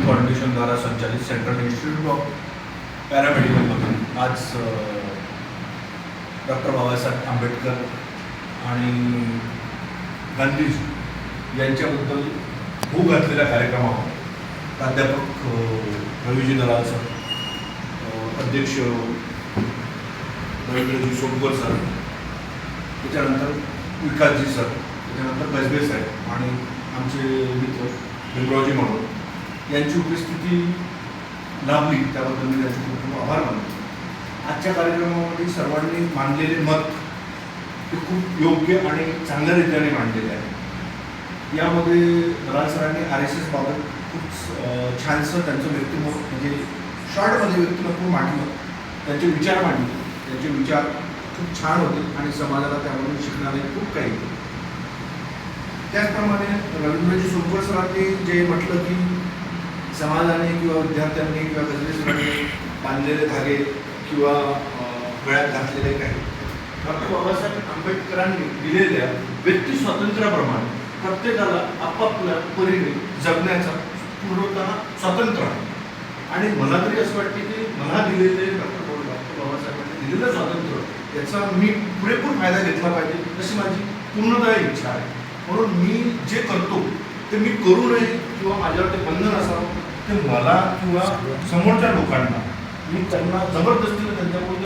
फाउंडेशनद्वारा संचालित central institute of पॅरामेडिकलमधून आज doctor Babasaheb Ambedkar आणि गांधीजी यांच्याबद्दल भू घातलेल्या कार्यक्रमावर प्राध्यापक रवीजी दलाल सर, अध्यक्ष रवींद्रजी सोमकर सर, त्याच्यानंतर विकासजी सर, त्याच्यानंतर गजबे साहेब आणि आमचे मित्र भीमरावजी म्हणून यांची उपस्थिती लाभली, त्याबद्दल मी त्यांचे खूप खूप आभार मानतो. आजच्या कार्यक्रमामध्ये सर्वांनी मांडलेले मत ते खूप योग्य आणि चांगल्या रीतीने मांडलेले आहे. यामध्ये दलाल सरांनी RSS बाबत खूप छानसं त्यांचं व्यक्तिमत्व म्हणजे शॉर्टमध्ये व्यक्तिमत्व मांडलं, त्यांचे विचार मांडले. त्यांचे विचार खूप छान होते आणि समाजाला त्यामधून शिकणारे खूप काही होते. त्याचप्रमाणे रवींद्रजी सोमकर सरांनी जे म्हटलं की समाजाने किंवा विद्यार्थ्यांनी किंवा गजबे सरांनी बांधलेले धागे किंवा गळ्यात घातलेले काही डॉक्टर बाबासाहेब आंबेडकरांनी दिलेल्या व्यक्ती स्वातंत्र्याप्रमाणे प्रत्येकाला आपापल्या परीने जगण्याचा पूर्णतः स्वातंत्र्य आहे. आणि मला तरी असं वाटते की मला दिलेले डॉक्टर बाबासाहेबांनी दिलेलं स्वातंत्र्य याचा मी पुरेपूर फायदा घेतला पाहिजे अशी माझी पूर्णतः इच्छा आहे. म्हणून मी जे करतो ते मी करू नये किंवा माझ्यावर ते बंधन असावं ते मला किंवा समोरच्या लोकांना मी त्यांना जबरदस्तीने त्यांच्याबरोबर